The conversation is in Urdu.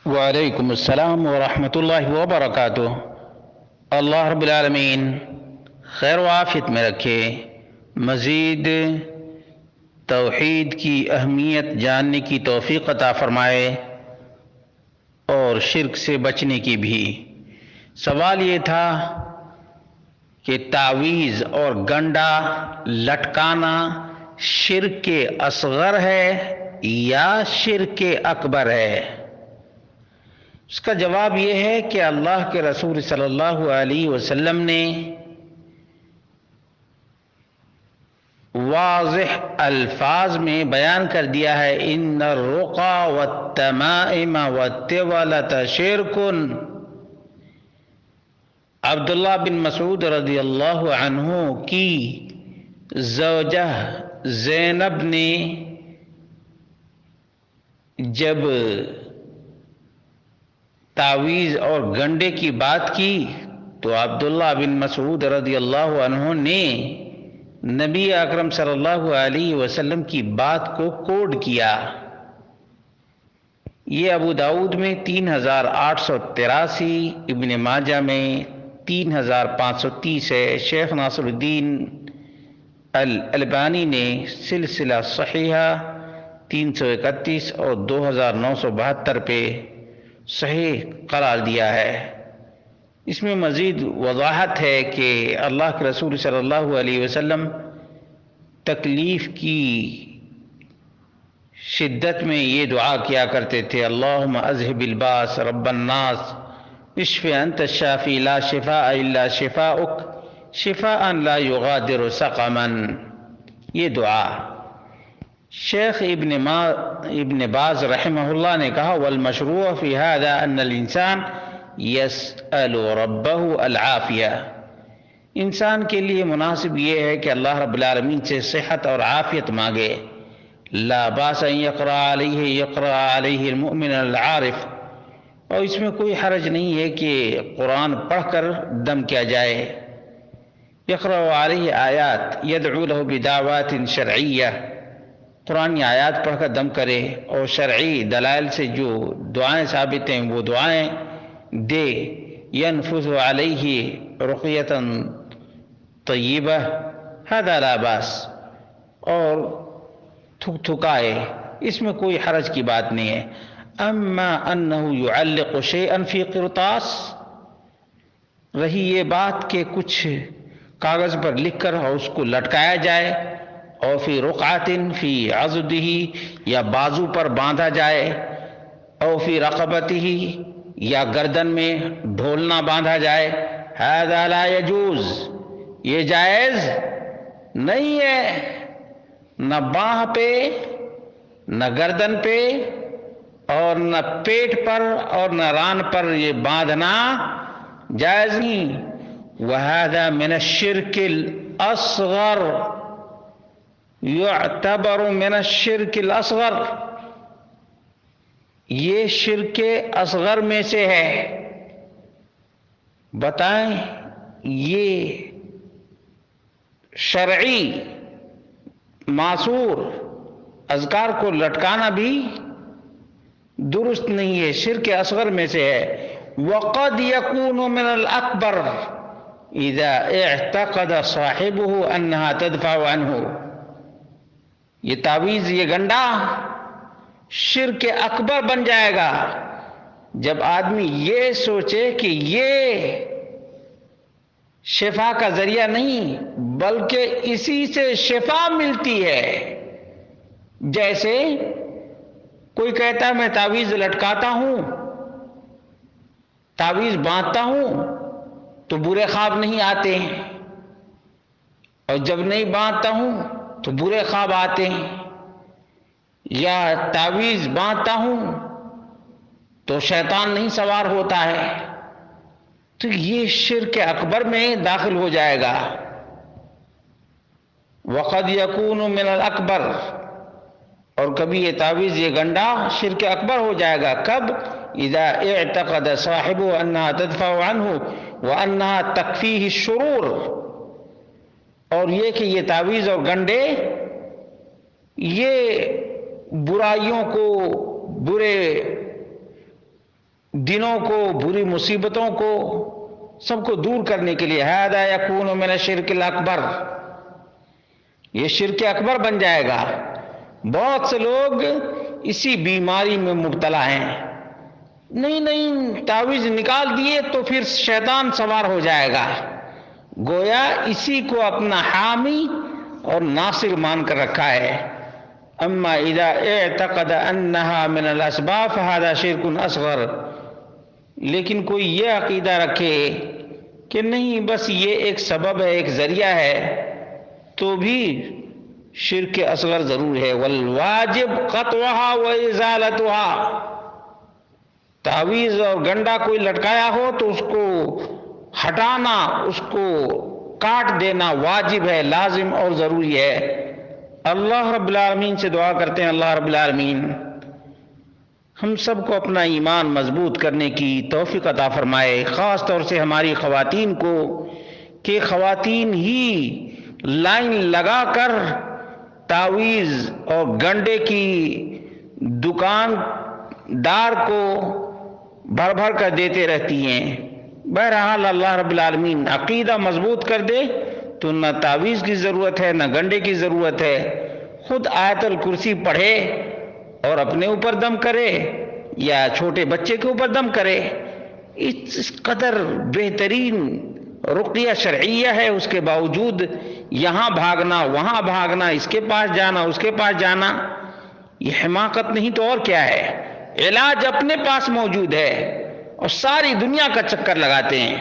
وعلیکم السلام ورحمۃ اللہ وبرکاتہ۔ اللہ رب العالمین خیر و عافیت میں رکھے، مزید توحید کی اہمیت جاننے کی توفیق عطا فرمائے اور شرک سے بچنے کی بھی۔ سوال یہ تھا کہ تعویذ اور گنڈا لٹکانا شرک اصغر ہے یا شرک اکبر ہے؟ اس کا جواب یہ ہے کہ اللہ کے رسول صلی اللہ علیہ وسلم نے واضح الفاظ میں بیان کر دیا ہے، ان الرقى والتمائم والتولة شرک۔ عبداللہ بن مسعود رضی اللہ عنہ کی زوجہ زینب نے جب تعویذ اور گنڈے کی بات کی تو عبداللہ بن مسعود رضی اللہ عنہ نے نبی اکرم صلی اللہ علیہ وسلم کی بات کو کوڈ کیا۔ یہ ابو داؤد میں 3883، ابن ماجہ میں 3530 ہے۔ شیخ ناصر الدین الالبانی نے سلسلہ صحیحہ 331 اور 2972 پہ صحیح قرار دیا ہے۔ اس میں مزید وضاحت ہے کہ اللہ کے رسول صلی اللہ علیہ وسلم تکلیف کی شدت میں یہ دعا کیا کرتے تھے، اللہم اذہب الباس رب الناس اشف انت الشافی لا شفاء الا شفاؤک شفاء لا یغادر سقما۔ یہ دعا شیخ ابن باز رحمہ اللہ نے کہا، والمشروع فی هذا ان الانسان یسأل ربہ العافیہ۔ انسان کے لیے مناسب یہ ہے کہ اللہ رب العالمین سے صحت اور عافیت مانگے۔ لا باس ان یقرأ علیہ المؤمن العارف، اور اس میں کوئی حرج نہیں ہے کہ قرآن پڑھ کر دم کیا جائے۔ یقرأ علیہ آیات یدعو له بدعوات شرعیہ، قرآن آیات پڑھ کر دم کرے اور شرعی دلائل سے جو دعائیں ثابت ہیں وہ دعائیں دے۔ ینفذ علیہ رقیۃ طیبہ ھذا لا باس، اور تھکائے، اس میں کوئی حرج کی بات نہیں ہے۔ اما انہ یعلق شیئا فی قرطاس، رہی یہ بات کہ کچھ کاغذ پر لکھ کر اور اس کو لٹکایا جائے، اور فی رقعۃ فی عضدہ، یا بازو پر باندھا جائے، او فی رقبتہ، یا گردن میں ڈھولنا باندھا جائے، ھذا لا یجوز، یہ جائز نہیں ہے۔ نہ باہ پہ، نہ گردن پہ، اور نہ پیٹ پر اور نہ ران پر یہ باندھنا جائز نہیں۔ وَهَذَا مِنَ الشِّرْكِ الْأَصْغَرِ، يُعْتَبَرُ مِنَ الشِّرْكِ الْأَصْغَرِ، یہ شرک اصغر میں سے ہے۔ بتائیں، یہ شرعی معصور اذکار کو لٹکانا بھی درست نہیں ہے، شرک اصغر میں سے ہے۔ وَقَدْ يَكُونُ مِنَ الْأَكْبَرِ إِذَا اعْتَقَدَ صَاحِبُهُ أَنَّهَا تَدْفَعُ عَنْهُ، یہ تعویذ، یہ گنڈا شرک اکبر بن جائے گا جب آدمی یہ سوچے کہ یہ شفا کا ذریعہ نہیں بلکہ اسی سے شفا ملتی ہے۔ جیسے کوئی کہتا ہے میں تعویذ لٹکاتا ہوں، تعویذ باندھتا ہوں تو برے خواب نہیں آتے ہیں، اور جب نہیں باندھتا ہوں تو برے خواب آتے ہیں، یا تعویذ باندھتا ہوں تو شیطان نہیں سوار ہوتا ہے، تو یہ شرک اکبر میں داخل ہو جائے گا۔ وَقَدْ يَكُونُ مِنَ الْأَكْبَرِ، اور کبھی یہ تعویذ، یہ گنڈا شرک اکبر ہو جائے گا۔ کب؟ اذا اعتقد صاحبه انها تدفع عنه وانها تكفيه الشرور، اور یہ کہ یہ تعویذ اور گنڈے یہ برائیوں کو، برے دنوں کو، بری مصیبتوں کو سب کو دور کرنے کے لیے ھذا یکون من الشرک الاکبر، یہ شرک اکبر بن جائے گا۔ بہت سے لوگ اسی بیماری میں مبتلا ہیں، نہیں تعویذ نکال دیے تو پھر شیطان سوار ہو جائے گا، گویا اسی کو اپنا حامی اور ناصر مان کر رکھا ہے۔ اما اذا اعتقد انها من الاسباب فهذا شرک اصغر، لیکن کوئی یہ عقیدہ رکھے کہ نہیں بس یہ ایک سبب ہے، ایک ذریعہ ہے، تو بھی شرک اصغر ضرور ہے۔ والواجب قطعها وازالتها، تعویذ اور گنڈا کوئی لٹکایا ہو تو اس کو ہٹانا، اس کو کاٹ دینا واجب ہے، لازم اور ضروری ہے۔ اللہ رب العالمین سے دعا کرتے ہیں اللہ رب العالمین ہم سب کو اپنا ایمان مضبوط کرنے کی توفیق عطا فرمائے، خاص طور سے ہماری خواتین کو، کہ خواتین ہی لائن لگا کر تعویذ اور گنڈے کی دکان دار کو بھر بھر کر دیتے رہتی ہیں۔ بہرحال اللہ رب العالمین عقیدہ مضبوط کر دے تو نہ تعویذ کی ضرورت ہے نہ گنڈے کی ضرورت ہے، خود آیت الکرسی پڑھے اور اپنے اوپر دم کرے یا چھوٹے بچے کے اوپر دم کرے۔ اس قدر بہترین رقیہ شرعیہ ہے، اس کے باوجود یہاں بھاگنا وہاں بھاگنا، اس کے پاس جانا اس کے پاس جانا، یہ حماقت نہیں تو اور کیا ہے؟ علاج اپنے پاس موجود ہے اور ساری دنیا کا چکر لگاتے ہیں۔